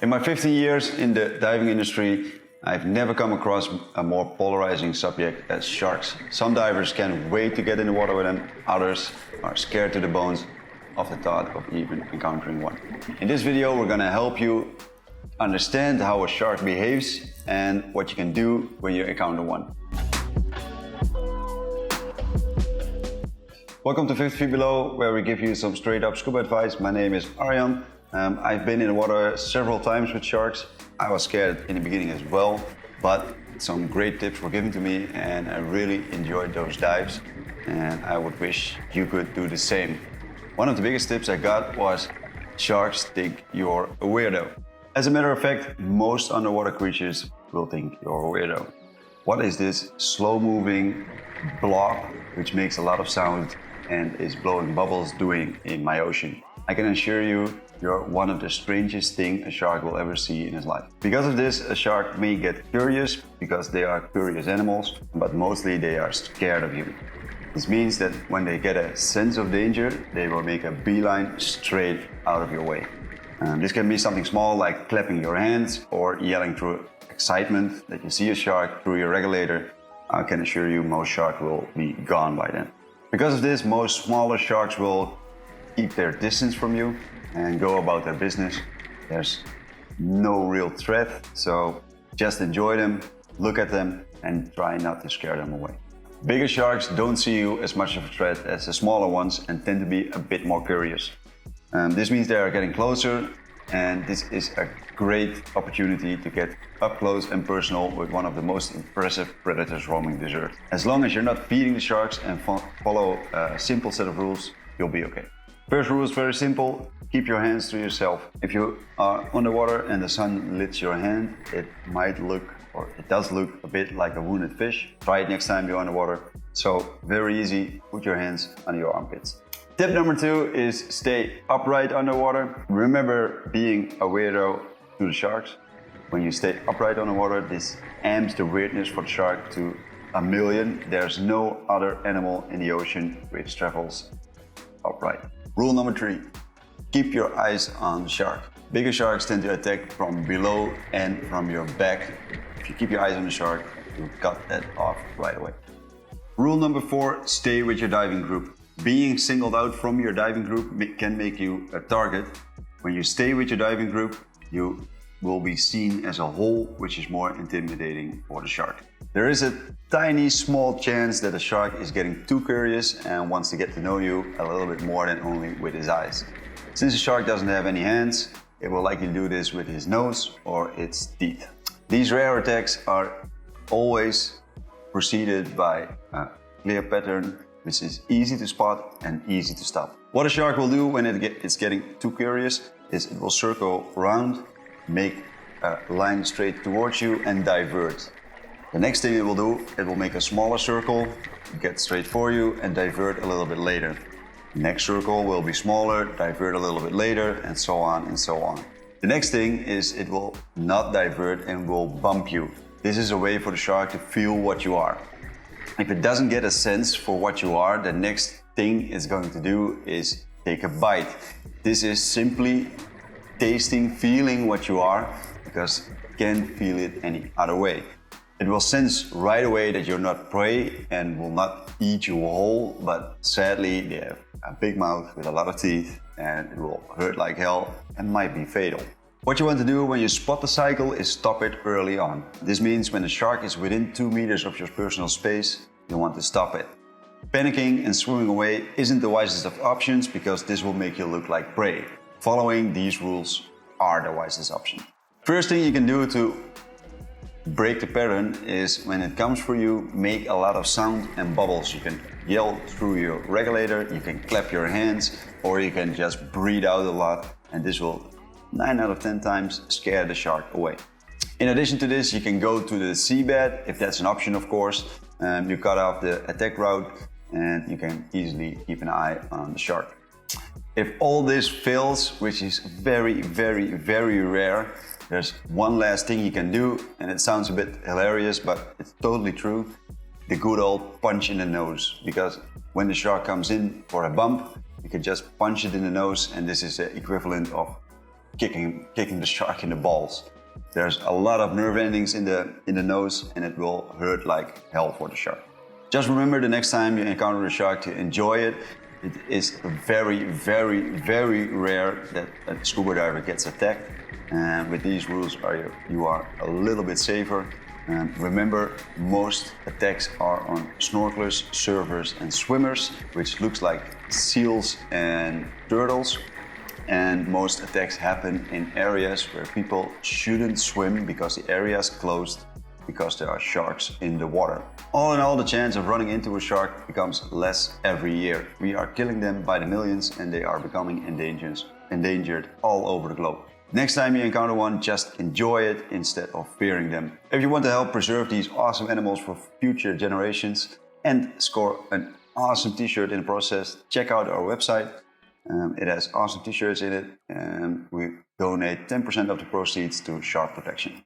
In my 15 years in the diving industry, I've never come across a more polarizing subject as sharks. Some divers can't wait to get in the water with them, others are scared to the bones of the thought of even encountering one. In this video, we're gonna help you understand how a shark behaves and what you can do when you encounter one. Welcome to 50 Feet Below, where we give you some straight up scuba advice. My name is Arjan. I've been in the water several times with sharks. I was scared in the beginning as well, but some great tips were given to me and I really enjoyed those dives, and I would wish you could do the same. One of the biggest tips I got was sharks think you're a weirdo. As a matter of fact, most underwater creatures will think you're a weirdo. What is this slow moving blob which makes a lot of sound and is blowing bubbles doing in my ocean? I can assure you, you're one of the strangest things a shark will ever see in his life. Because of this, a shark may get curious because they are curious animals, but mostly they are scared of you. This means that when they get a sense of danger, they will make a beeline straight out of your way. This can be something small like clapping your hands or yelling through excitement that you see a shark through your regulator. I can assure you most sharks will be gone by then. Because of this, most smaller sharks will keep their distance from you and go about their business. There's no real threat, so just enjoy them, look at them, and try not to scare them away. Bigger sharks don't see you as much of a threat as the smaller ones and tend to be a bit more curious. This means they are getting closer, and this is a great opportunity to get up close and personal with one of the most impressive predators roaming this earth. As long as you're not feeding the sharks and follow a simple set of rules, you'll be okay. First rule is very simple: keep your hands to yourself. If you are underwater and the sun lit your hand, it might look, or it does look, a bit like a wounded fish. Try it next time you're underwater. So very easy, put your hands under your armpits. Tip number 2 is stay upright underwater. Remember being a weirdo to the sharks. When you stay upright underwater, this amps the weirdness for the shark to 1,000,000. There's no other animal in the ocean which travels upright. Rule number 3, keep your eyes on the shark. Bigger sharks tend to attack from below and from your back. If you keep your eyes on the shark, you cut that off right away. Rule number 4, stay with your diving group. Being singled out from your diving group can make you a target. When you stay with your diving group, you will be seen as a whole, which is more intimidating for the shark. There is a tiny small chance that a shark is getting too curious and wants to get to know you a little bit more than only with his eyes. Since the shark doesn't have any hands, it will likely do this with his nose or its teeth. These rare attacks are always preceded by a clear pattern, which is easy to spot and easy to stop. What a shark will do when it's getting too curious is it will circle around, make a line straight towards you and divert. The next thing it will do, it will make a smaller circle, get straight for you and divert a little bit later. Next circle will be smaller, divert a little bit later, and so on and so on. The next thing is it will not divert and will bump you. This is a way for the shark to feel what you are. If it doesn't get a sense for what you are, the next thing it's going to do is take a bite. This is simply tasting, feeling what you are, because it can't feel it any other way. It will sense right away that you're not prey and will not eat you whole, but sadly they have a big mouth with a lot of teeth and it will hurt like hell and might be fatal. What you want to do when you spot the cycle is stop it early on. This means when the shark is within 2 meters of your personal space, you want to stop it. Panicking and swimming away isn't the wisest of options because this will make you look like prey. Following these rules are the wisest option. First thing you can do to break the pattern is when it comes for you, make a lot of sound and bubbles. You can yell through your regulator, you can clap your hands, or you can just breathe out a lot, and this will 9 out of 10 times scare the shark away. In addition to this, you can go to the seabed, if that's an option of course. You cut off the attack route and you can easily keep an eye on the shark. If all this fails, which is very, very, very rare, there's one last thing you can do, and it sounds a bit hilarious, but it's totally true. The good old punch in the nose, because when the shark comes in for a bump, you can just punch it in the nose, and this is the equivalent of kicking the shark in the balls. There's a lot of nerve endings in the nose, and it will hurt like hell for the shark. Just remember, the next time you encounter a shark, to enjoy it. It is very, very, very rare that a scuba diver gets attacked. And with these rules, you are a little bit safer. Remember, most attacks are on snorkelers, surfers and swimmers, which looks like seals and turtles. And most attacks happen in areas where people shouldn't swim because the area is closed, because there are sharks in the water. All in all, the chance of running into a shark becomes less every year. We are killing them by the millions, and they are becoming endangered all over the globe. Next time you encounter one, just enjoy it instead of fearing them. If you want to help preserve these awesome animals for future generations and score an awesome t-shirt in the process, check out our website. It has awesome t-shirts in it, and we donate 10% of the proceeds to shark protection.